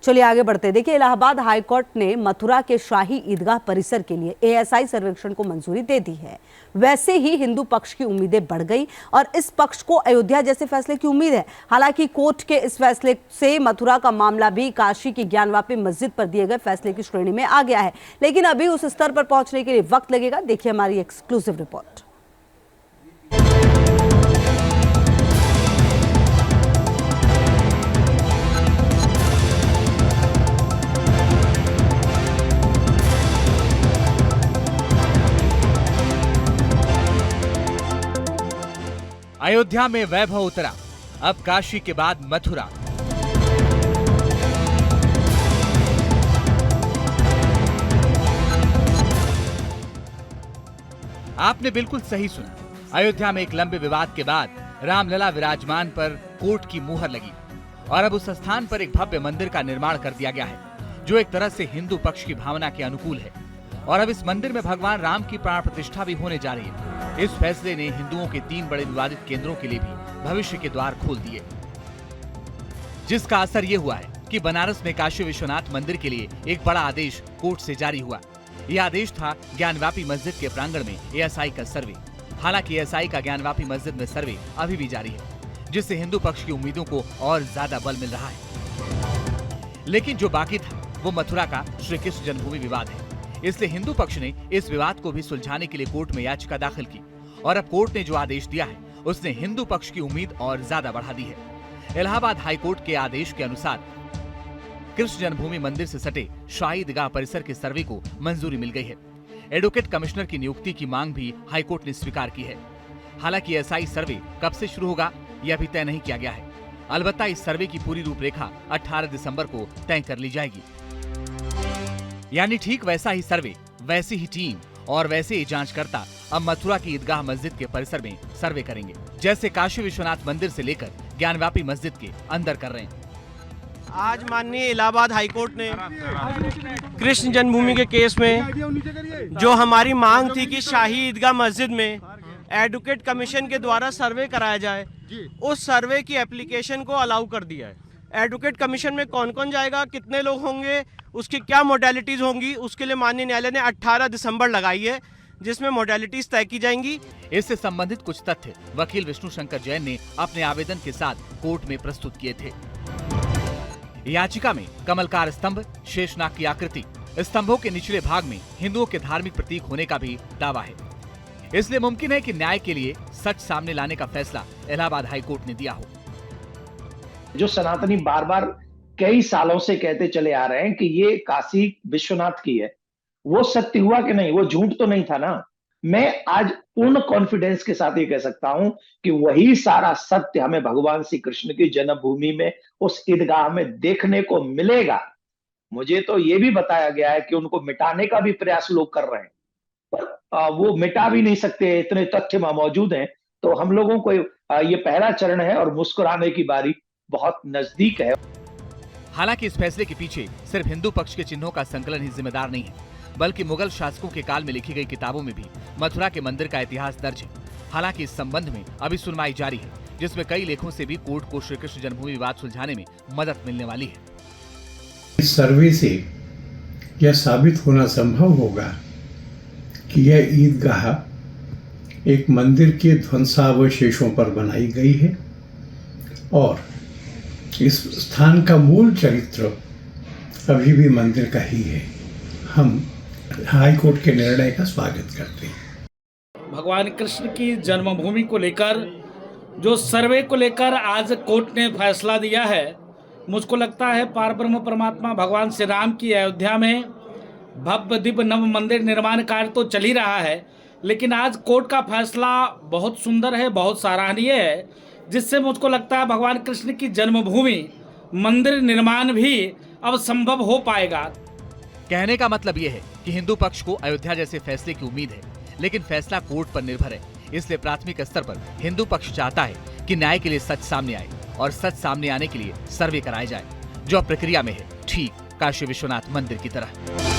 चलिए आगे बढ़ते हैं। देखिए, इलाहाबाद हाईकोर्ट ने मथुरा के शाही ईदगाह परिसर के लिए एएसआई सर्वेक्षण को मंजूरी दे दी है। वैसे ही हिंदू पक्ष की उम्मीदें बढ़ गई और इस पक्ष को अयोध्या जैसे फैसले की उम्मीद है। हालांकि कोर्ट के इस फैसले से मथुरा का मामला भी काशी की ज्ञानवापी मस्जिद पर दिए गए फैसले की श्रेणी में आ गया है, लेकिन अभी उस स्तर पर पहुंचने के लिए वक्त लगेगा। देखिए हमारी एक्सक्लूसिव रिपोर्ट। अयोध्या में वैभव उतरा, अब काशी के बाद मथुरा। आपने बिल्कुल सही सुना। अयोध्या में एक लंबे विवाद के बाद रामलला विराजमान पर कोर्ट की मुहर लगी और अब उस स्थान पर एक भव्य मंदिर का निर्माण कर दिया गया है, जो एक तरह से हिंदू पक्ष की भावना के अनुकूल है। और अब इस मंदिर में भगवान राम की प्राण प्रतिष्ठा भी होने जा रही है। इस फैसले ने हिंदुओं के 3 बड़े विवादित केंद्रों के लिए भी भविष्य के द्वार खोल दिए, जिसका असर ये हुआ है कि बनारस में काशी विश्वनाथ मंदिर के लिए एक बड़ा आदेश कोर्ट से जारी हुआ। यह आदेश था ज्ञानवापी मस्जिद के प्रांगण में एएसआई का सर्वे। हालांकि एएसआई का ज्ञानवापी मस्जिद में सर्वे अभी भी जारी है, जिससे हिंदू पक्ष की उम्मीदों को और ज्यादा बल मिल रहा है। लेकिन जो बाकी था वो मथुरा का श्री कृष्ण जन्मभूमि विवाद है। इसलिए हिंदू पक्ष ने इस विवाद को भी सुलझाने के लिए कोर्ट में याचिका दाखिल की और अब कोर्ट ने जो आदेश दिया है उसने हिंदू पक्ष की उम्मीद और ज्यादा बढ़ा दी है। इलाहाबाद हाईकोर्ट के आदेश के अनुसार कृष्ण जन्मभूमि मंदिर से सटे शाही ईदगाह परिसर के सर्वे को मंजूरी मिल गई है। एडवोकेट कमिश्नर की नियुक्ति की मांग भी हाईकोर्ट ने स्वीकार की है। हालांकि एएसआई सर्वे कब से शुरू होगा यह अभी तय नहीं किया गया है। अलबत्ता इस सर्वे की पूरी रूपरेखा 18 दिसंबर को तय कर ली जाएगी। यानी ठीक वैसा ही सर्वे, वैसी ही टीम और वैसे ही जांचकर्ता अब मथुरा की ईदगाह मस्जिद के परिसर में सर्वे करेंगे, जैसे काशी विश्वनाथ मंदिर से लेकर ज्ञानवापी मस्जिद के अंदर कर रहे हैं। आज माननीय इलाहाबाद हाईकोर्ट ने कृष्ण जन्मभूमि के केस में जो हमारी मांग थी कि शाही ईदगाह मस्जिद में एडवोकेट कमीशन के द्वारा सर्वे कराया जाए, उस सर्वे की एप्लीकेशन को अलाउ कर दिया है। एडवोकेट कमीशन में कौन कौन जाएगा, कितने लोग होंगे, उसकी क्या मोडेलिटीज होंगी, उसके लिए माननीय न्यायालय ने 18 दिसंबर लगाई है, जिसमें मोडेलिटीज तय की जाएंगी। इससे संबंधित कुछ तथ्य वकील विष्णु शंकर जैन ने अपने आवेदन के साथ कोर्ट में प्रस्तुत किए थे। याचिका में कमलकार स्तंभ, शेषनाग की आकृति, स्तंभों के निचले भाग में हिंदुओं के धार्मिक प्रतीक होने का भी दावा है। इसलिए मुमकिन है कि न्याय के लिए सच सामने लाने का फैसला इलाहाबाद हाईकोर्ट ने दिया हो। जो सनातनी बार बार कई सालों से कहते चले आ रहे हैं कि ये काशी विश्वनाथ की है, वो सत्य हुआ कि नहीं? वो झूठ तो नहीं था ना। मैं आज पूर्ण कॉन्फिडेंस के साथ ये कह सकता हूं कि वही सारा सत्य हमें भगवान श्री कृष्ण की जन्मभूमि में उस ईदगाह में देखने को मिलेगा। मुझे तो ये भी बताया गया है कि उनको मिटाने का भी प्रयास लोग कर रहे हैं, पर वो मिटा भी नहीं सकते, इतने तथ्य मौजूद हैं। तो हम लोगों को ये पहला चरण है और मुस्कुराने की बारी बहुत नजदीक है। हालांकि इस फैसले के पीछे सिर्फ हिंदू पक्ष के चिन्हों का संकलन ही जिम्मेदार नहीं है, बल्कि मुगल शासकों के काल में लिखी गई किताबों में भी मथुरा के मंदिर का इतिहास दर्ज है। हालांकि इस संबंध में अभी सुनवाई जारी है, जिसमें कई लेखों से भी कोर्ट को श्री कृष्ण जन्मभूमि विवाद सुलझाने में मदद मिलने वाली है। इस सर्वे से यह साबित होना संभव होगा कि यह ईदगाह एक मंदिर के ध्वंसावशेषों पर बनाई गई है और इस स्थान का मूल चरित्र अभी भी मंदिर का ही है। हम हाईकोर्ट के निर्णय का स्वागत करते हैं। भगवान कृष्ण की जन्मभूमि को लेकर जो सर्वे को लेकर आज कोर्ट ने फैसला दिया है, मुझको लगता है पारब्रह्म परमात्मा भगवान श्री राम की अयोध्या में भव्य दिव्य नव मंदिर निर्माण कार्य तो चल ही रहा है, लेकिन आज कोर्ट का फैसला बहुत सुंदर है, बहुत सराहनीय है, जिससे मुझको लगता है भगवान कृष्ण की जन्मभूमि मंदिर निर्माण भी अब संभव हो पाएगा। कहने का मतलब ये है कि हिंदू पक्ष को अयोध्या जैसे फैसले की उम्मीद है, लेकिन फैसला कोर्ट पर निर्भर है। इसलिए प्राथमिक स्तर पर हिंदू पक्ष चाहता है कि न्याय के लिए सच सामने आए और सच सामने आने के लिए सर्वे कराया जाए, जो प्रक्रिया में है, ठीक काशी विश्वनाथ मंदिर की तरह।